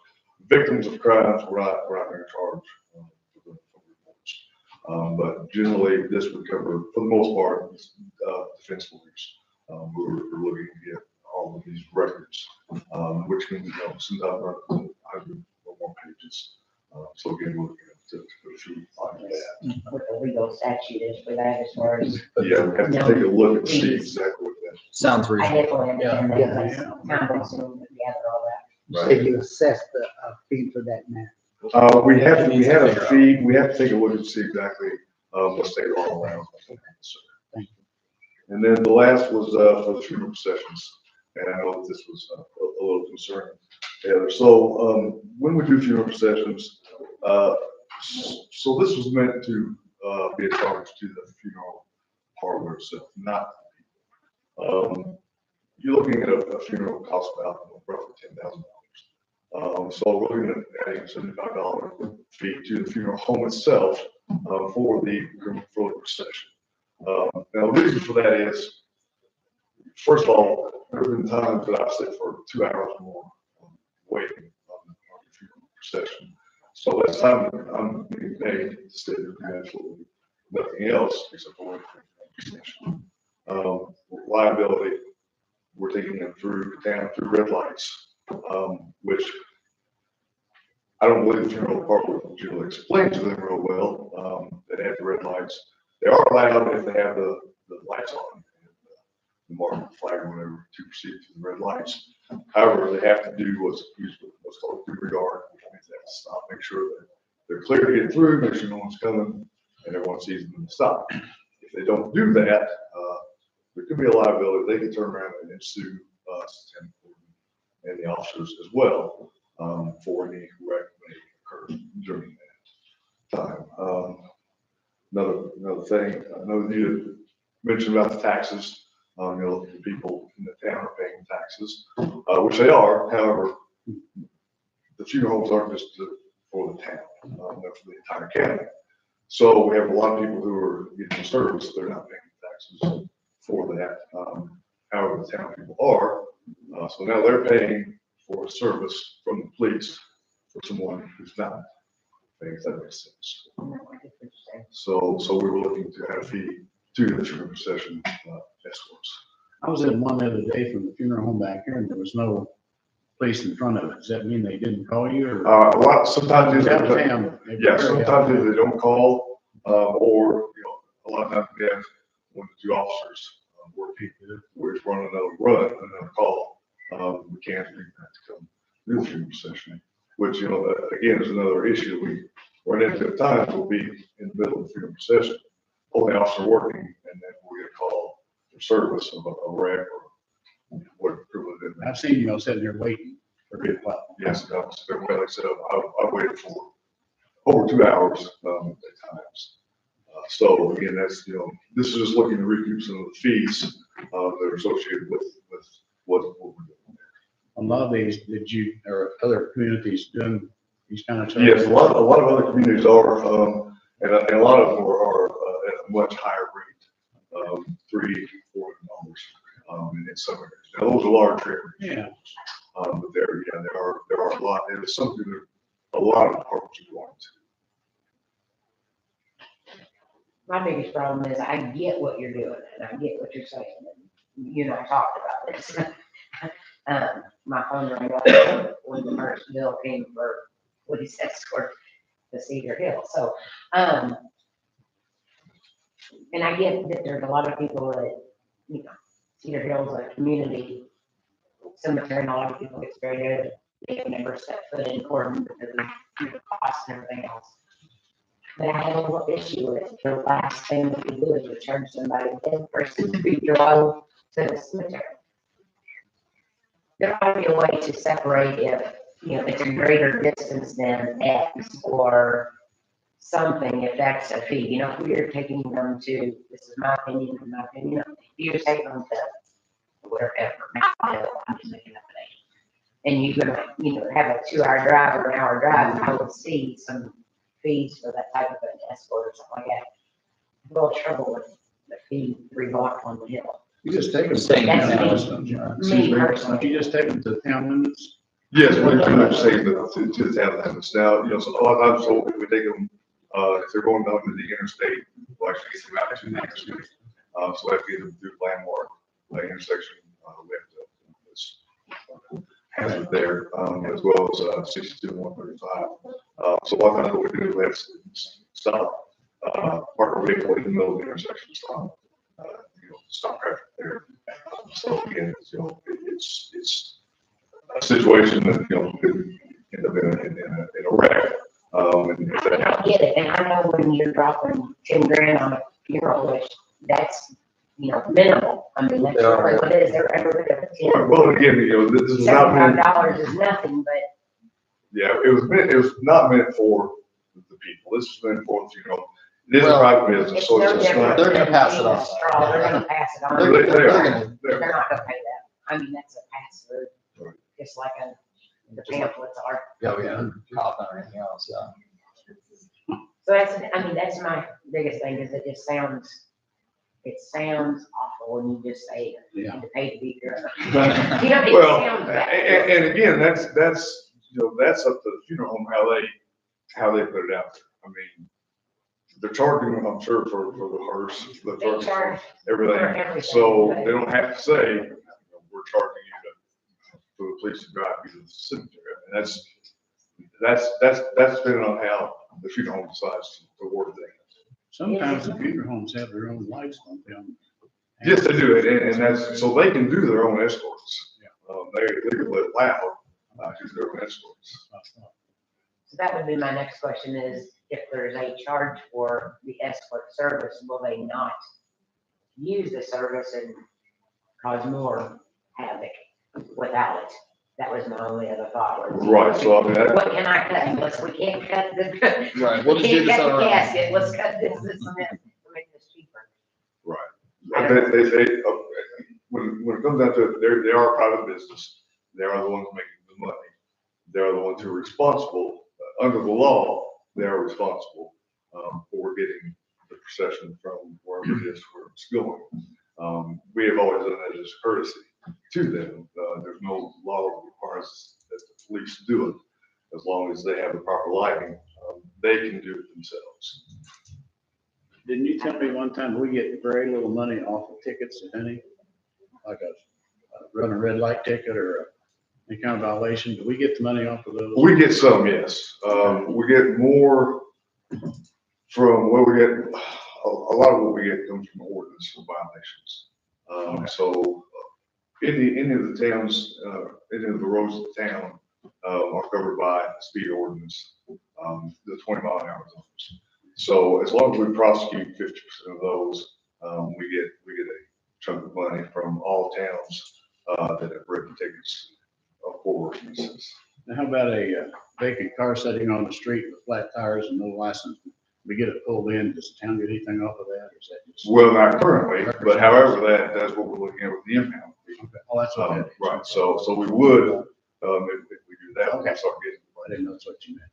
Victims of crimes, we're not going to charge for the reports. But generally this would cover, for the most part, defense lawyers. We're looking to get all of these records, which can, sometimes run 100 or more pages. So again, we're looking to put a fee on that. What the legal statute is for that as far as. Yeah, we have to take a look and see exactly what that. Sounds I reasonable. definitely understand that, that's time consuming to gather all that. So you assess the fee for that now. We have a fee, we have to take a look and see exactly, what state law allows. Thank you. And then the last was, for the funeral processions. And I know that this was a little concerning. Yeah, so, when we do funeral processions, so this was meant to, be a charge to the funeral parlor itself, not, you're looking at a funeral cost about roughly $10,000. So we're looking at adding a $75 fee to the funeral home itself for the procession. Now, the reason for that is, first of all, there have been times that I've sat for 2 hours or more waiting on the funeral procession. So that's time I'm being paid to stay there, absolutely nothing else except for waiting for the procession. Liability, we're taking them through town through red lights, which I don't believe the funeral department will generally explain to them real well. They have the red lights. They are allowed if they have the lights on, the mark, flag, or whatever, to proceed to the red lights. However, they have to do what's called due regard, which means they have to stop, make sure that they're clear to get through, make sure no one's coming, and everyone sees them to stop. If they don't do that, there could be a liability. They can turn around and sue us and the officers as well for any wreck that may occur during that time. Another thing, I know you mentioned about the taxes. The people in the town are paying taxes, which they are. However, the funeral homes aren't just for the town, they're for the entire county. So we have a lot of people who are getting service, they're not paying taxes for that. However, the town people are. So now they're paying for a service from the police for someone who's not paying, if that makes sense. So we were looking to add a fee to the funeral procession escorts. I was in one the other day from the funeral home back here and there was no place in front of it. Does that mean they didn't call you or? Sometimes they Yes, sometimes they don't call, or, a lot of times we have one or two officers working, we're running another call. We can't bring that to come to the funeral procession, which, again, is another issue. We run into at times we'll be in the middle of the funeral procession, only officer working, and then we'll get a call for service of a wreck or whatever. I've seen you sitting there waiting for a good while. Yes, like I said, I waited for over 2 hours at times. So again, that's, this is just looking to recoup some of the fees that are associated with what we're doing there. A lot of these, or other communities doing these kind of charges? Yes, a lot of other communities are, and a lot of them are at a much higher rate, $300-$400 in some areas. Now, those are large areas. Yeah. But there are a lot, and it's something that a lot of departments are going to. My biggest problem is I get what you're doing and I get what you're saying. And you and I talked about this. My phone rang up when the first bill came for police escort to Cedar Hill. So, and I get that there's a lot of people that, Cedar Hill's a community cemetery, and a lot of people get very good. They've never stepped foot in for them because of costs and everything else. But I have a little issue with the last thing that we do is we charge somebody, a dead person, to be drove to the cemetery. There might be a way to separate if, it's a greater distance than X or something, if that's a fee. If we're taking them to, this is my opinion, if you're taking them to wherever, I'm just making up a name. And you're gonna, have a 2-hour drive or an hour drive, and I would see some fees for that type of an escort or something like that. A little trouble with the fee 3 blocks on the hill. You just take them to Staying the in town town. limits, don't you? Don't you just take them to the town limits? Yes, we pretty much say to the town limits. Now, so a lot of times, so if we take them, if they're going down to the interstate, we'll actually get them out to the interstate. So we have to get them through landmark intersection. We have to, have it there, as well as 62 and 135. So a lot of times what we do is we have to stop, park our vehicle in the middle of the intersection, stop traffic there. So again, it's a situation that, could end up in a wreck. And if that I happens, get it, and I know when you're dropping 10 grand on a funeral, which that's, minimal. I mean, that's really what it is. They're ever going to 10. well, again, this is not meant. $75 is nothing, but Yeah, it was not meant for the people. This is meant for, it is a private business, it's so no it's just different. not. They're gonna pass it on. Straw, they're gonna pass it on. They are. They're not gonna pay that. I mean, that's a pass through, just like the pamphlets are. Yeah, cop and everything else, yeah. So that's, I mean, that's my biggest thing, is it sounds awful when you just say, Yeah. to pay to be here. You know, it Well, sounds bad. and again, that's, you know, that's up to the funeral home, how they put it out there. I mean, they're charging, I'm sure, for the hearse, they're They charging charge for for everything. everything, So but- they don't have to say, you know, we're charging you for the police to drive you to the cemetery. I mean, that's depending on how the funeral home decides to word things. Sometimes the funeral homes have their own lights on them. Yes, they do, and that's, so they can do their own escorts. They can let loud, do their own escorts. So that would be my next question is, if there's a charge for the escort service, will they not use the service and cause more havoc without it? That was my only other thought. was, Right, so I mean, what can I cut? We can't cut the, Right, we'll we just do can't this cut on the our own. casket, let's cut this and that to make this cheaper. When it comes down to it, they are a private business. They are the ones making the money. They are the ones who are responsible, under the law, they are responsible, for getting the procession from wherever it is to where it's going. We have always done that as a courtesy to them. There's no law that requires that the police do it. As long as they have the proper lighting, they can do it themselves. Didn't you tell me one time we get very little money off of tickets, if any? Like run a red light ticket or any kind of violation, do we get the money off of those? We get some, yes. We get more from, well, we get, a lot of what we get comes from ordinance for violations. So any of the towns, any of the roads in the town, are covered by the speed ordinance, the 20-mile-an-hour zones. So as long as we prosecute 50% of those, we get a chunk of money from all towns, that have written tickets for ordinances. Now, how about a vacant car sitting on the street with flat tires and no license? We get it pulled in, does the town get anything off of that, or is that just? Well, not currently, but however, that's what we're looking at with the impound fee. Oh, that's what that is. Right, so we would, if we do that, we'll start getting. I didn't know that's what you meant.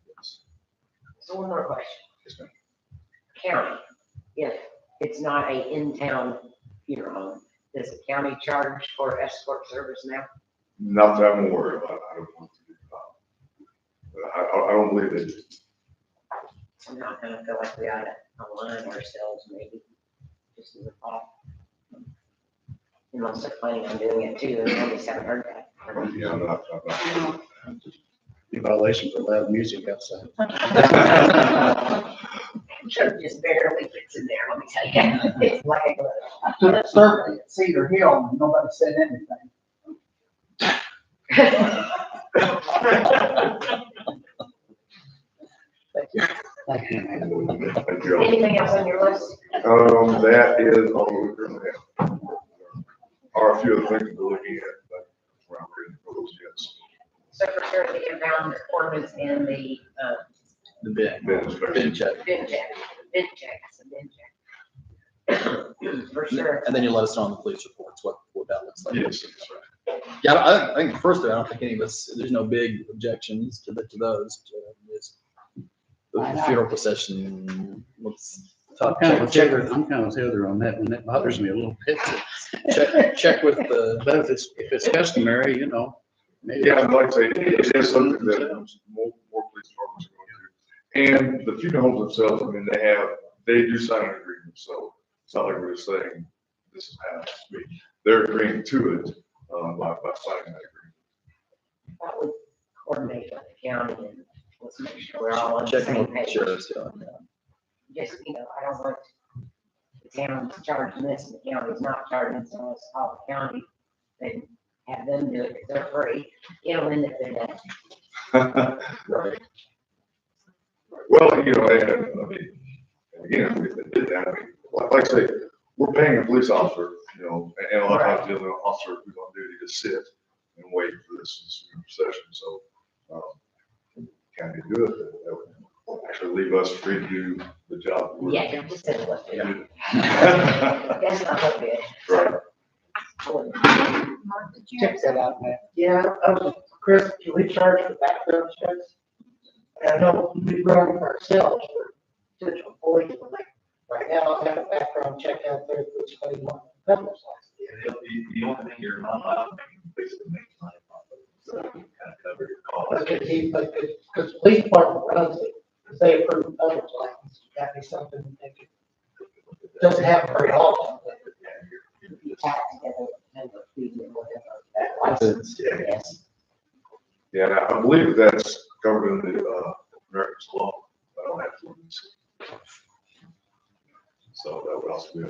So one more question. Yes, ma'am. County, if it's not a in-town funeral home, does the county charge for escort service now? Not that I'm aware of, I don't want to do that. I don't believe they do. Somehow I kind of feel like we ought to align ourselves maybe, just as a thought. Unless they're planning on doing it too, and I just haven't heard that. Yeah, I'm not. In violation for loud music outside. Sure, just barely gets in there, let me tell you. It's like a glove. I took a survey at Cedar Hill and nobody said anything. Thank you. Thank you. Anything else on your list? That is all we currently have. Are a few other things we're looking at, but we're not ready for those yet. So for sure, the inbound ordinance and the, The bid, Bid inspection. bid check. bin check, that's a bin check. For sure. And then you let us know on the police reports, what that looks like. Yes, that's right. Yeah, I think first, I don't think any of us, there's no big objections to those. The funeral procession looks tough. I'm kind of Heather on that one. That bothers me a little bit. Check with the. But if it's customary, you know. maybe- Yeah, I'd like to say, it is something that more police departments are going to. And the funeral homes themselves, I mean, they do sign an agreement, so it's not like we're just saying, this is how it should be. They're agreeing to it, by signing that agreement. That would coordinate with the county and let's make sure we're all on the Checking same with page. sheriffs, yeah. Just, I don't want the town charging this and the county's not charging, so let's call the county and have them do it, because they're free. It'll end up in that. Right. Well, I mean, again, if they did that, I mean, like I say, we're paying a police officer, and a lot of times the other officer who's on duty to sit and wait for this procession, so, can they do it? That would actually leave us free to do the job. Yeah, just say what they Yeah. do. That's not what it is. Right. Check that out, man. Yeah, Chris, can we charge for background checks? And I know we run them ourselves for potential employees, but like, right now, I have a background check out there for somebody wanting a peddler's license. Yeah, the only thing you're not allowed to make is basically make money off of it. So you kind of cover your costs. Because the police department runs it, because they approve the peddler's license, that'd be something that they could, doesn't happen very often. but- Yes. Yeah, and I believe that's covered in the, American's law. I don't have to. So that would also be.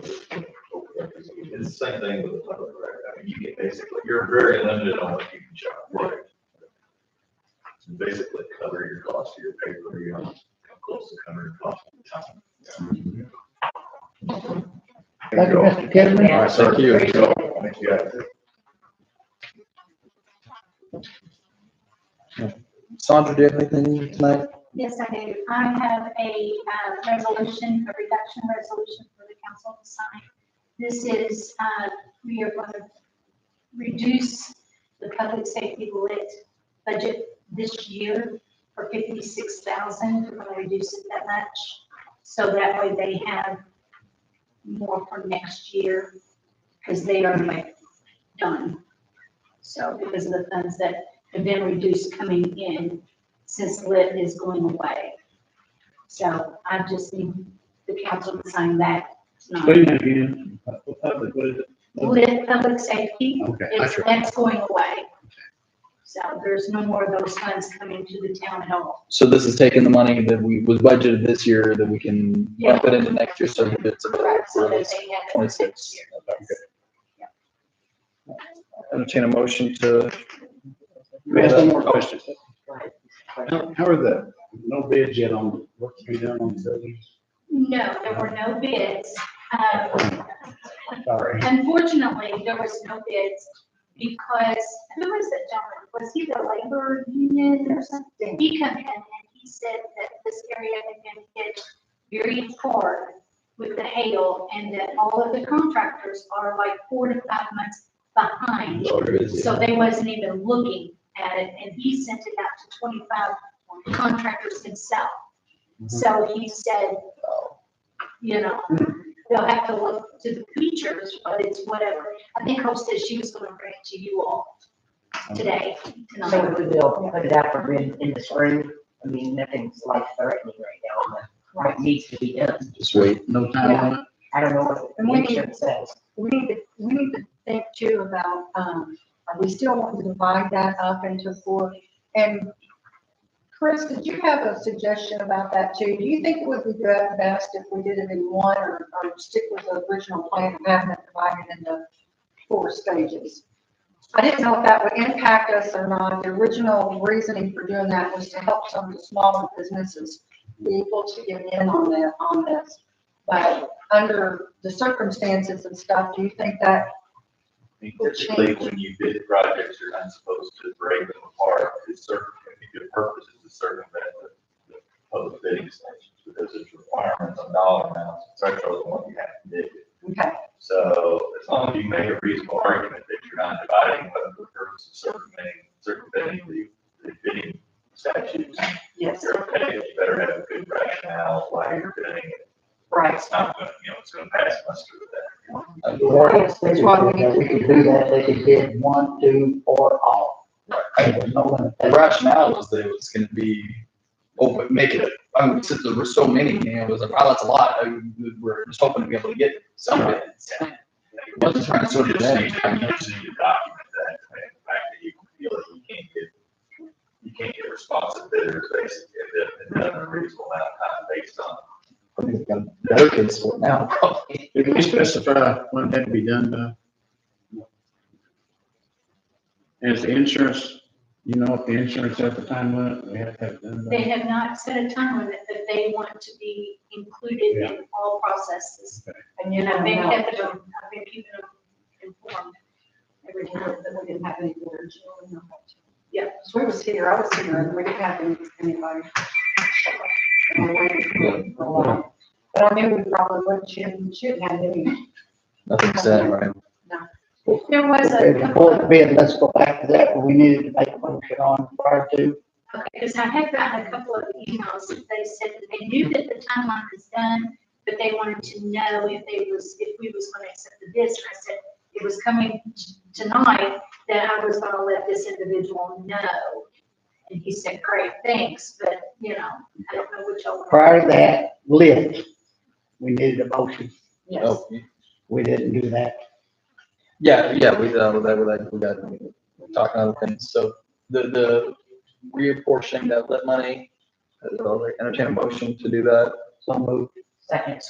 It's the same thing with the public record. I mean, you get basically, you're very limited on what you can charge. Right. Basically cover your cost of your paper, you know, close to cover your cost of the time. Thank you, Mr. Kidman. All right, sir. Thank you. Thank you. Sandra, do you have anything tonight? Yes, I do. I have a resolution, a reduction resolution for the council to sign. This is, we are going to reduce the public safety lit budget this year for 56,000. We're going to reduce it that much. So that way they have more for next year because they are like done. So because of the funds that have been reduced coming in since lit is going away. So I just need the council to sign that tonight. Wait a minute again. Public, what is it? Lit public safety, Okay, that's going away. So there's no more of those funds coming to the town hall. So this is taking the money that was budgeted this year that we can bump it into next year, so that it's Correct, so for that they have it 26. next year. Yes. Entertain a motion to. We have one more question. How are the, no bids yet on what to be done on the buildings? No, there were no bids. Sorry. Unfortunately, there was no bids because, who was it, John? Was he the labor union or something? He came in and he said that this area had been hit very hard with the hail and that all of the contractors are like 4 to 5 months behind. So they wasn't even looking at it, and he sent it out to 25 contractors himself. So he said, you know, they'll have to look to the features, but it's whatever. I think Hope said she was gonna bring it to you all today, So tonight. we'll put it out for bid in the spring. I mean, nothing's life threatening right now, but what needs to be done. Just wait. No time on it? I don't know what And the we need- insurance says. We need to think too about, are we still wanting to divide that up into 4? And Chris, did you have a suggestion about that too? Do you think it would be best if we did it in one or stick with the original plan of having it divided into 4 stages? I didn't know if that would impact us or not. The original reasoning for doing that was to help some of the smaller businesses be able to get in on this. But under the circumstances and stuff, do you think that I mean, typically, when you bid projects, you're not supposed to break them apart. It's certain, I think the purpose is to circumvent the public bidding stations because there's requirements on dollar amounts, thresholds on what you have to bid. Okay. So as long as you make a reasonable argument that you're not dividing, but for the purpose of circumventing the bidding statutes, Yes. you're okay. You better have a good rationale why you're bidding it. Right. It's not going, you know, it's going to pass muster with that. That's why we could do that, they could bid 1, 2, or all. There's no limit. The rationale was that it was gonna be, make it, since there were so many, you know, it was like, wow, that's a lot. We're just hoping to be able to get some bids. Wasn't trying to sort of Just say. need to document that, and the fact that you feel that you can't get responsive bidders basically, if they're done in a reasonable amount of time based on. I think we've got a better case for it now, probably. Did we specify when that to be done by? Is the insurance, you know, if the insurance at the time limit, we have to have it done by? They have not set a time limit that they want to be included in all processes. And you know, I've been now, keeping them informed every day that we didn't have any orders. Yeah. we was here, I was here, and we didn't have anybody. And we waited for a while. But I knew we probably shouldn't have any. Nothing said, right? There was Okay, a the couple board of, bid, let's go back to that, but we needed to make a motion on prior to. okay, because I had gotten a couple of emails that they said that they knew that the timeline was done, but they wanted to know if we was going to accept the bids. And I said, it was coming tonight, that I was going to let this individual know. And he said, great, thanks, but, I don't know which y'all. Prior to that, lit, we needed a motion. Yes. Oh, We didn't do that. yeah, we got talking other things. So the reapportioning that lit money, I'll entertain a motion to do that. So moved. Second,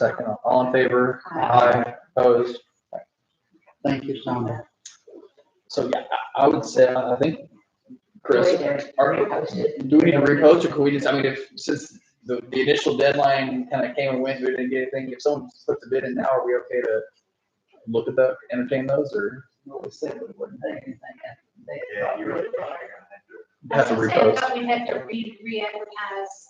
all in favor? Aye. Opposed? Thank you, Sonia. So yeah, I would say, I think, Chris, do we need to repost or can we just, since the initial deadline kind of came and went, we didn't get anything, if someone puts a bid in now, are we okay to look at that, entertain those, or? We said we wouldn't take anything. Yeah, you're right. Have to I repost. thought we had to re-advertise.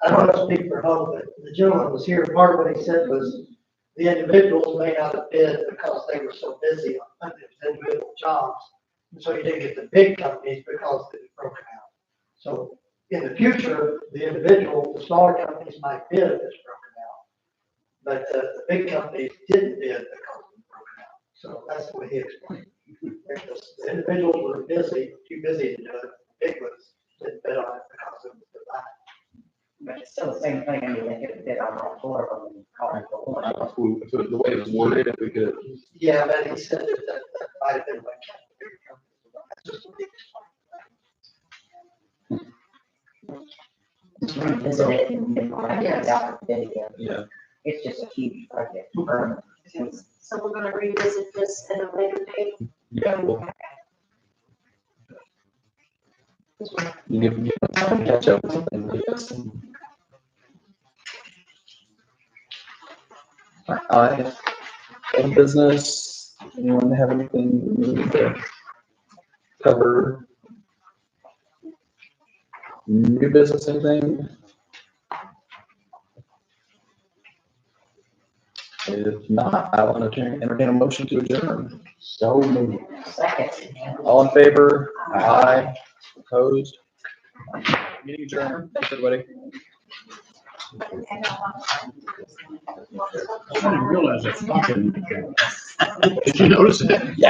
I don't want to speak for Hope, but the gentleman was here, part of what he said was the individuals may not have bid because they were so busy on individual jobs. And so you didn't get the big companies because they were broken out. So in the future, the the smaller companies might bid if it's broken out. But the big companies didn't bid because it was broken out. So that's the way he explained it. The individuals were busy, too busy to do it. The big ones didn't bid on it because it was delayed. But it's still the same thing, I mean, they could have bid on all four of them and call it for one. If the way it was worded, if we could. Yeah, but he said that might have been like. That's just what he explained. Visit it and find out the bid again. Yeah. It's just a huge project. So we're gonna revisit this at a later date. Yeah, well. You give time to catch up with something like this. Old business, anyone have anything we need to cover? New business, anything? If not, I will entertain a motion to adjourn. So moved. Second. All in favor? Aye. Opposed? Meeting adjourned. Thanks, everybody. I didn't realize that. Did you notice that?